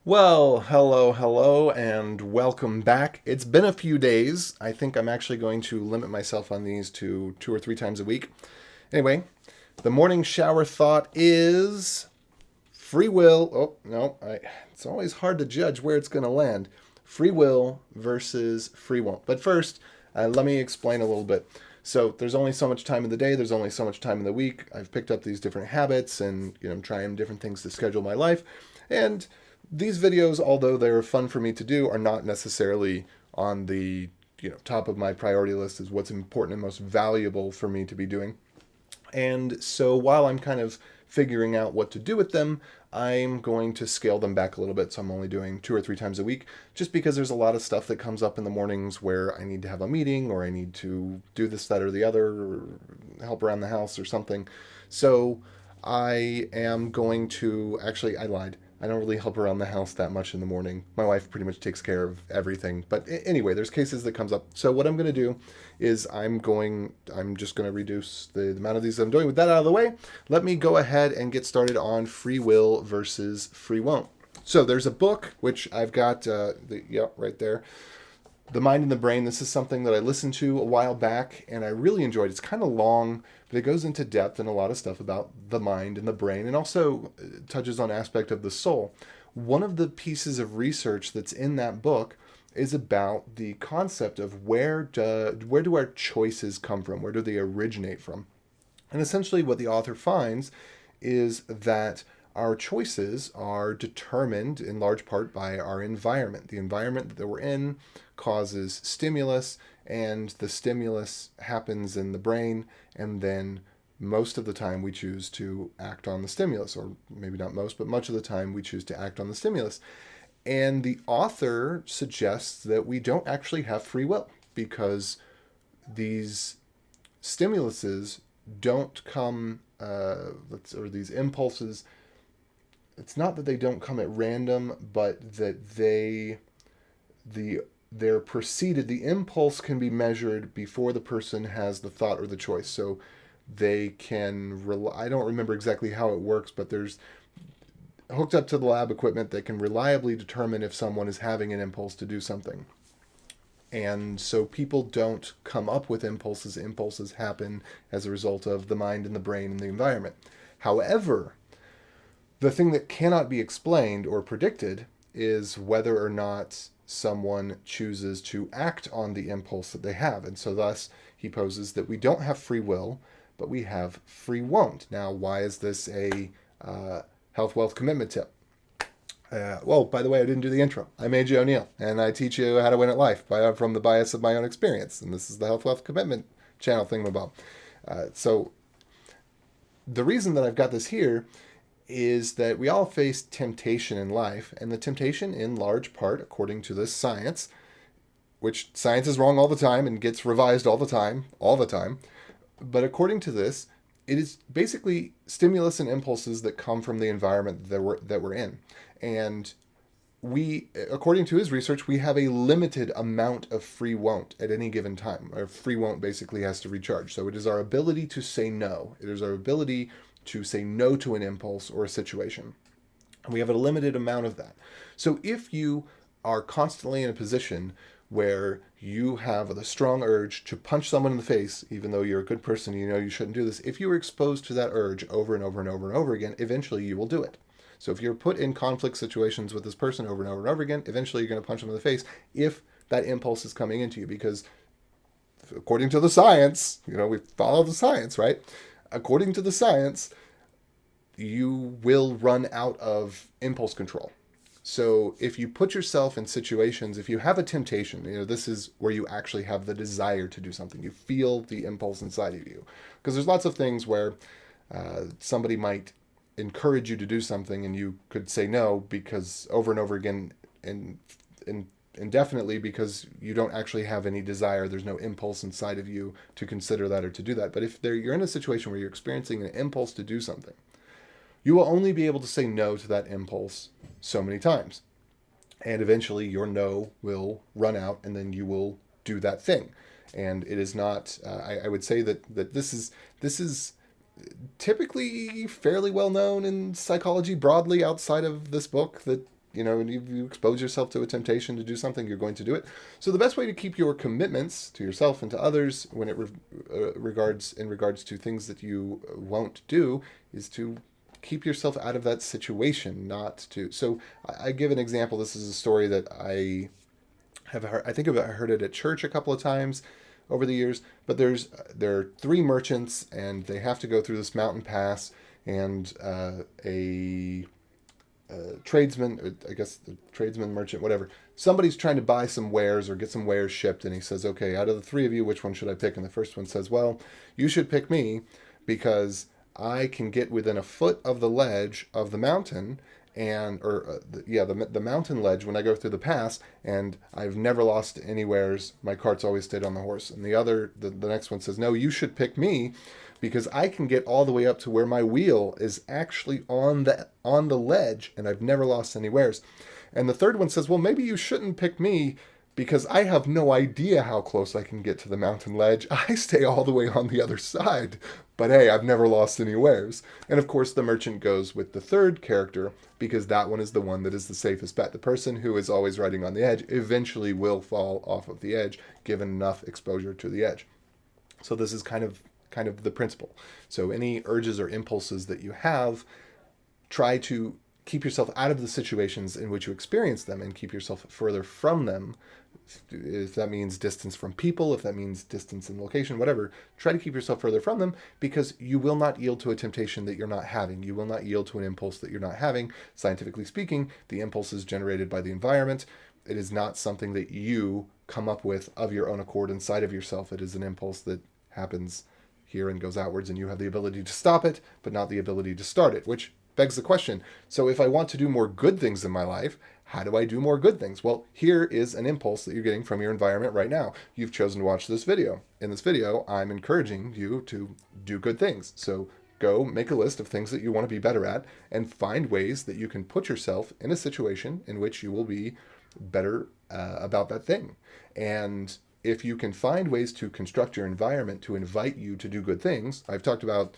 Well, hello, and welcome back. It's been a few days. I think I'm actually going to limit myself on these to 2 or 3 times a week. Anyway, the morning shower thought is free will. Oh, no, it's always hard to judge where it's going to land. Free will versus free won't. But first, let me explain a little bit. So there's only so much time in the day. There's only so much time in the week. I've picked up these different habits, and I'm trying different things to schedule my life. And these videos, although they're fun for me to do, are not necessarily on the top of my priority list as what's important and most valuable for me to be doing. And so while I'm kind of figuring out what to do with them, I'm going to scale them back a little bit. So I'm only doing 2 or 3 times a week, just because there's a lot of stuff that comes up in the mornings where I need to have a meeting or I need to do this, that, or the other, or help around the house or something. So I am going to actually, I lied. I don't really help around the house that much in the morning. My wife pretty much takes care of everything. But anyway, there's cases that comes up. So what I'm going to do is I'm just going to reduce the amount of these I'm doing. With that out of the way, let me go ahead and get started on free will versus free won't. So there's a book, which I've got, right there. The Mind and the Brain. This is something that I listened to a while back and I really enjoyed. It's kind of long, but it goes into depth and a lot of stuff about the mind and the brain, and also touches on aspect of the soul. One of the pieces of research that's in that book is about the concept of where do our choices come from? Where do they originate from? And essentially what the author finds is that our choices are determined in large part by our environment. The environment that we're in causes stimulus, and the stimulus happens in the brain, and then most of the time we choose to act on the stimulus, or maybe not most, but much of the time we choose to act on the stimulus. And the author suggests that we don't actually have free will because these stimuluses don't come, or these impulses, it's not that they don't come at random, but that they're preceded. The impulse can be measured before the person has the thought or the choice. So they can I don't remember exactly how it works, but there's hooked up to the lab equipment that can reliably determine if someone is having an impulse to do something. And so people don't come up with impulses. Impulses happen as a result of the mind and the brain and the environment. However, the thing that cannot be explained or predicted is whether or not someone chooses to act on the impulse that they have. And so thus he poses that we don't have free will, but we have free won't. Now, why is this a health, wealth, commitment tip? Well, by the way, I didn't do the intro. I'm AJ O'Neill, and I teach you how to win at life from the bias of my own experience. And this is the Health, Wealth, Commitment channel thingamabob. So the reason that I've got this here is that we all face temptation in life, and the temptation in large part, according to this science, which science is wrong all the time and gets revised all the time, but according to this, it is basically stimulus and impulses that come from the environment that we're in. And we, according to his research, we have a limited amount of free won't at any given time. Our free won't basically has to recharge. So it is our ability to say no. It is our ability to say no to an impulse or a situation. And we have a limited amount of that. So if you are constantly in a position where you have the strong urge to punch someone in the face, even though you're a good person, you know you shouldn't do this, if you are exposed to that urge over and over and over and over again, eventually you will do it. So if you're put in conflict situations with this person over and over and over again, eventually you're going to punch them in the face if that impulse is coming into you. Because according to the science, we follow the science, right? According to the science, you will run out of impulse control. So if you put yourself in situations, if you have a temptation, this is where you actually have the desire to do something. You feel the impulse inside of you. Because there's lots of things where somebody might encourage you to do something and you could say no because over and over again and indefinitely because you don't actually have any desire. There's no impulse inside of you to consider that or to do that. But if you're in a situation where you're experiencing an impulse to do something, you will only be able to say no to that impulse so many times. And eventually your no will run out and then you will do that thing. And it is not, I would say that this is typically fairly well known in psychology broadly outside of this book, that you expose yourself to a temptation to do something, you're going to do it. So the best way to keep your commitments to yourself and to others when it regards to things that you won't do is to keep yourself out of that situation, not to. So I give an example. This is a story that I have heard. I think I heard it at church a couple of times over the years. But there are three merchants, and they have to go through this mountain pass, and a tradesman, I guess the tradesman, merchant, whatever. Somebody's trying to buy some wares or get some wares shipped, and he says, "Okay, out of the three of you, which one should I pick?" And the first one says, "Well, you should pick me because I can get within a foot of the ledge of the mountain, the mountain ledge when I go through the pass, and I've never lost any wares. My cart's always stayed on the horse." And the next one says, "No, you should pick me because I can get all the way up to where my wheel is actually on the ledge, and I've never lost any wares." And the third one says, "Well, maybe you shouldn't pick me because I have no idea how close I can get to the mountain ledge. I stay all the way on the other side. But hey, I've never lost any wares." And of course, the merchant goes with the third character because that one is the one that is the safest bet. The person who is always riding on the edge eventually will fall off of the edge given enough exposure to the edge. So this is kind of the principle. So any urges or impulses that you have, try to keep yourself out of the situations in which you experience them and keep yourself further from them. If that means distance from people, if that means distance in location, whatever, try to keep yourself further from them because you will not yield to a temptation that you're not having. You will not yield to an impulse that you're not having. Scientifically speaking, the impulse is generated by the environment. It is not something that you come up with of your own accord inside of yourself. It is an impulse that happens here and goes outwards, and you have the ability to stop it, but not the ability to start it, which begs the question. So if I want to do more good things in my life, how do I do more good things? Well, here is an impulse that you're getting from your environment right now. You've chosen to watch this video. In this video, I'm encouraging you to do good things. So go make a list of things that you want to be better at and find ways that you can put yourself in a situation in which you will be better about that thing. And if you can find ways to construct your environment to invite you to do good things, I've talked about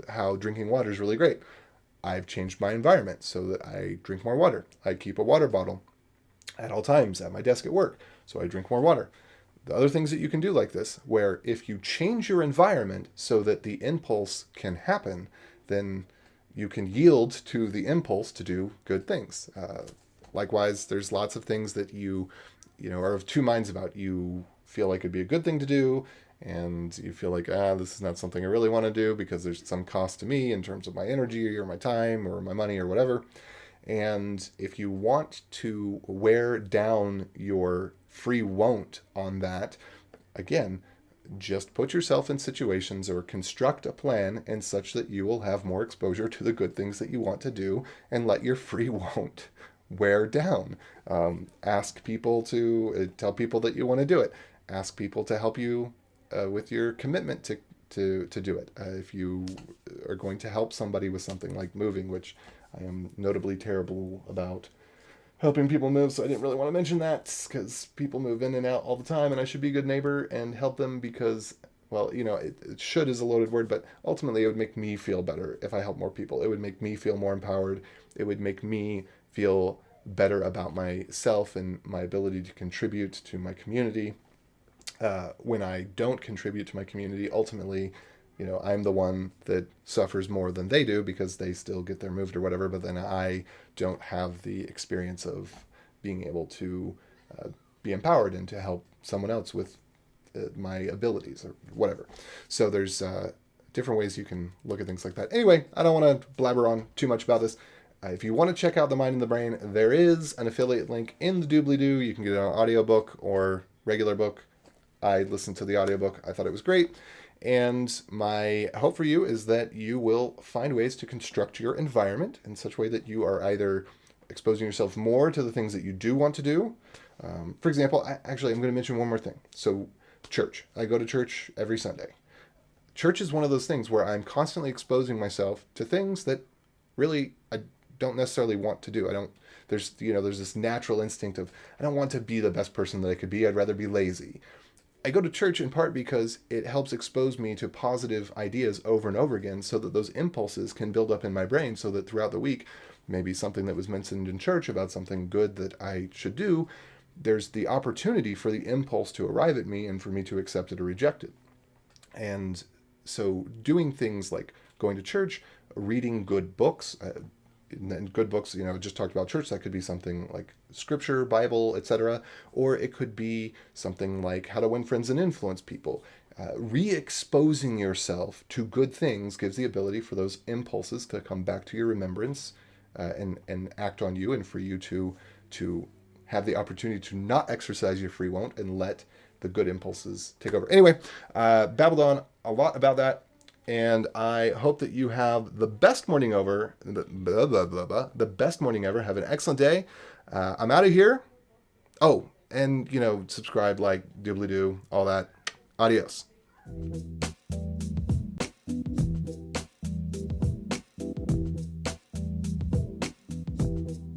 how drinking water is really great. I've changed my environment so that I drink more water. I keep a water bottle at all times at my desk at work, so I drink more water. The other things that you can do like this, where if you change your environment so that the impulse can happen, then you can yield to the impulse to do good things. Likewise, there's lots of things that you are of two minds about. You feel like it'd be a good thing to do, and you feel like, this is not something I really want to do because there's some cost to me in terms of my energy or my time or my money or whatever. And if you want to wear down your free won't on that, again, just put yourself in situations or construct a plan and such that you will have more exposure to the good things that you want to do and let your free won't wear down. Ask people to tell people that you want to do it. Ask people to help you with your commitment to do it. If you are going to help somebody with something like moving, which I am notably terrible about helping people move, so I didn't really want to mention that because people move in and out all the time, and I should be a good neighbor and help them because, well, it should is a loaded word, but ultimately it would make me feel better if I help more people. It would make me feel more empowered. It would make me feel better about myself and my ability to contribute to my community. When I don't contribute to my community, ultimately, I'm the one that suffers more than they do because they still get their moved or whatever, but then I don't have the experience of being able to be empowered and to help someone else with my abilities or whatever. So there's different ways you can look at things like that. Anyway, I don't want to blabber on too much about this. If you want to check out The Mind and the Brain, there is an affiliate link in the doobly-doo. You can get it on audiobook or regular book. I listened to the audiobook. I thought it was great. And my hope for you is that you will find ways to construct your environment in such a way that you are either exposing yourself more to the things that you do want to do. For example, I'm going to mention one more thing. So church. I go to church every Sunday. Church is one of those things where I'm constantly exposing myself to things that really I don't necessarily want to do. There's this natural instinct of, I don't want to be the best person that I could be. I'd rather be lazy. I go to church in part because it helps expose me to positive ideas over and over again so that those impulses can build up in my brain so that throughout the week, maybe something that was mentioned in church about something good that I should do, there's the opportunity for the impulse to arrive at me and for me to accept it or reject it. And so doing things like going to church, reading good books, and good books, just talked about church, that could be something like scripture, Bible, etc. Or it could be something like How to Win Friends and Influence People. Re-exposing yourself to good things gives the ability for those impulses to come back to your remembrance, and act on you, and for you to have the opportunity to not exercise your free won't and let the good impulses take over. Anyway, babbled on a lot about that, and I hope that you have the best morning ever. The best morning ever. Have an excellent day. I'm out of here. Oh, and subscribe, like, doobly-doo, all that. Adios.